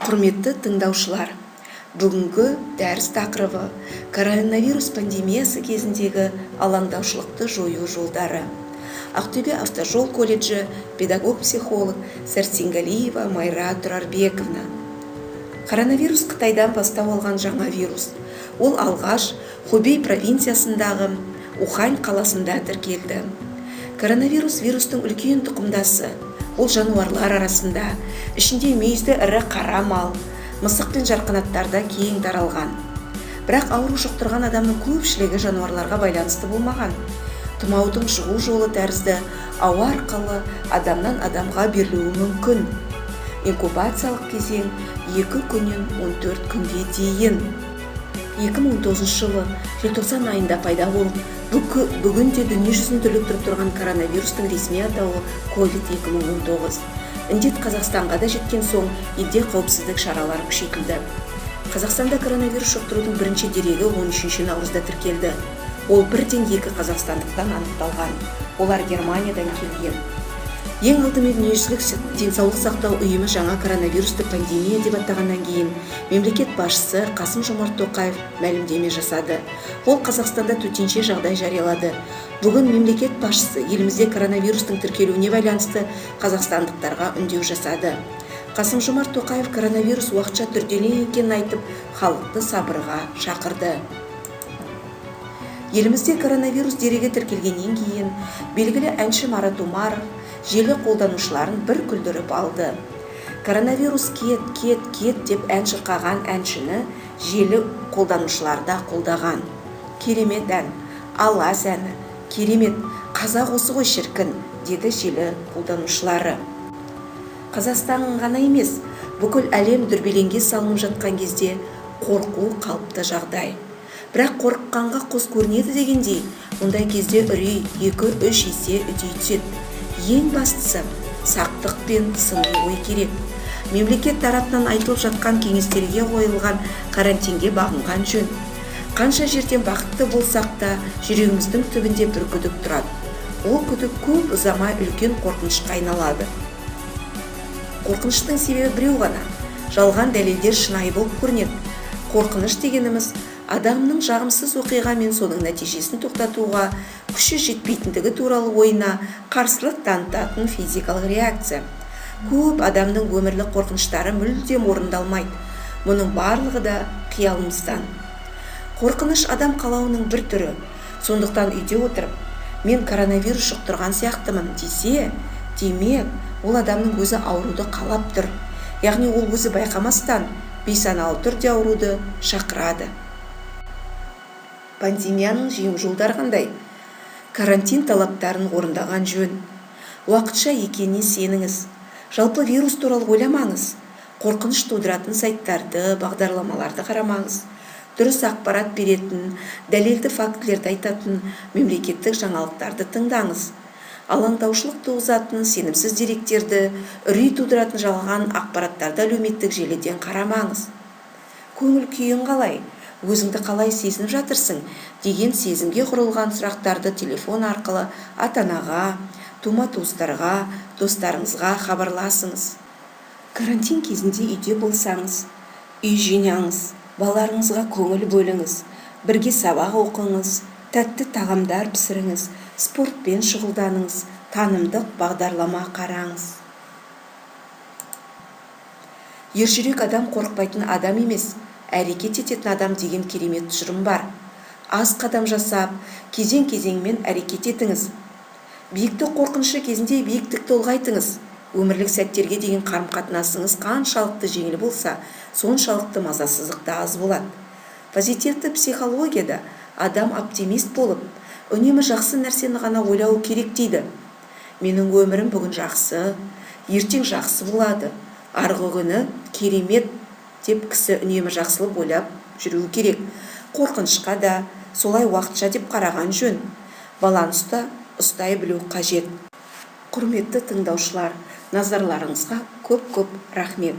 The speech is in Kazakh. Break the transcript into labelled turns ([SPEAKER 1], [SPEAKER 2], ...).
[SPEAKER 1] Құрметті тыңдаушылар, бүгінгі дәріс тақырыбы коронавирус пандемиясы кезіндегі алаңдаушылықты жою жолдары. Ақтөбе автожол колледжі педагог-психолог Сәрсенғалиева Майра Тұрарбековна. Коронавирус Қытайдан бастау алған жаңа вирус. Ол алғаш Хубей провинциясындағы Ухань қаласында тіркелді. Коронавирус вирустың үлкен тұқымдасы. Ол жануарлар арасында, ішінде мүйізді ірі қара мал, мысық пен жарқанаттарда кең таралған. Бірақ ауру жұқтырған адамның көпшілігі жануарларға байланысты болмаған. Тұмаудың шығу жолы тәрізді ауа арқылы адамнан адамға берілуі мүмкін. Инкубациялық кезең 2 күннен 14 күнге дейін. 2019 жылы желтоқсан айында пайда болып, бүгінде дүние жүзін дүрліктіріп тұрған коронавирустың ресми атауы COVID-2019. Індет Қазақстанға да жеткен соң елде қауіпсіздік шаралары күшейтілді. Қазақстанда коронавирус жұқтырудың бірінші дерегі 13 наурызда тіркелді. Ол бірден 2 қазақстандықтан анықталған. Олар Германиядан келген. Ең алдымен дүниежүзілік денсаулық сақтау ұйымы жаңа коронавирусты пандемия деп атағаннан кейін мемлекет басшысы Қасым-Жомарт Тоқаев мәлімдеме жасады. Ол Қазақстанда төтенше жағдай жариялады. Бүгін мемлекет басшысы елімізде коронавирустың тіркелуіне байланысты қазақстандықтарға үндеу жасады. Қасым-Жомарт Тоқаев коронавирус уақытша түрделі екенін айтып, халықты сабырға шақырды. Елімізде коронавирус дерегі тіркелгеннен кейін белгілі әнші Марат Умаров желі қолданушыларын бір күлдіріп алды. Коронавирус кет деп ән шырқаған әншіні желі қолданушылар да қолдаған. Керемет ән, алас әні, керемет, қазақ осы ғой шіркін, деді желі қолданушылары. Қазақстан ғана емес, бүкіл әлем дүрбелеңге салынып жатқан кезде қорқу қалыпты жағдай. Бірақ қорыққанға қос көрінеді дегендей, мұндай кезде үрей 2-3 есе үдей түседі. Ең бастысы сақтық пен сыни ой керек. Мемлекет тарапынан айтылып жатқан кеңестерге қойылған карантинге бағынған жөн. Қанша жерден бақытты болсақ та, жүрегіміздің түбінде бір күдік тұрады. Ол күдік көп ұзамай үлкен қорқынышқа айналады. Қорқыныштың себебі біреу ғана. Жалған дәлелдер шынайы болып көрінеді. Қорқыныш дегеніміз адамның жағымсыз оқиға мен соның нәтижесін тоқтатуға күші жетпейтіндігі туралы ойына қарсылық танытатын физикалық реакция. Көп адамның өмірлік қорқыныштары мүлдем орындалмайды. Мұның барлығы да қиялымыздан. Қорқыныш адам қалауының бір түрі. Сондықтан үйде отырып, мен коронавирус жұқтырған сияқтымын десе, демек, ол адамның өзі ауруды қалап тұр. Яғни ол өзі байқамастан бейсаналы түрде ауруды шақырады. Пандемияның жеңу жолдары қандай? Карантин талаптарын орындаған жөн. Уақытша екеніне сеніңіз. Жалпы вирус туралы ойламаңыз. Қорқыныш тудыратын сайттарды, бағдарламаларды қарамаңыз. Дұрыс ақпарат беретін, дәлелді фактілерді айтатын мемлекеттік жаңалықтарды тыңдаңыз. Алаңдаушылық туғызатын сенімсіз деректерді, үрей тудыратын жалған ақпараттарды әлеуметтік желіден қарамаңыз. Көңіл күйің қалай? Өзіңді қалай сезініп жатырсың деген сезімге құрылған сұрақтарды телефон арқылы ата-анаға, тума-туыстарға, достарыңызға хабарласыңыз. Карантин кезінде үйде болсаңыз, үй жинаңыз, балаларыңызға көңіл бөліңіз, бірге сабақ оқыңыз, тәтті тағамдар пісіріңіз, спортпен шұғылданыңыз, танымдық бағдарлама қараңыз. Ержүрек адам қорықпайтын адам емес, әрекет ететін адам деген керемет тұжырым бар. Аз қадам жасап, кезең-кезеңмен әрекет етіңіз. Биіктік қорқынышы кезінде биіктікті ұлғайтыңыз. Өмірлік сәттерге деген қарым-қатынасыңыз қаншалықты жеңіл болса, соншалықты мазасыздық та аз болады. Позитивті психологияда адам оптимист болып, үнемі жақсы нәрсені ғана ойлау керек дейді. Менің өмірім бүгін жақсы, ертең жақсы болады, арғы күні керемет деп кісі үнемі жақсылық ойлап жүруі керек. Қорқынышқа да солай уақытша деп қараған жөн. Балансты ұстай білу қажет. Құрметті тыңдаушылар, назарларыңызға көп-көп рахмет.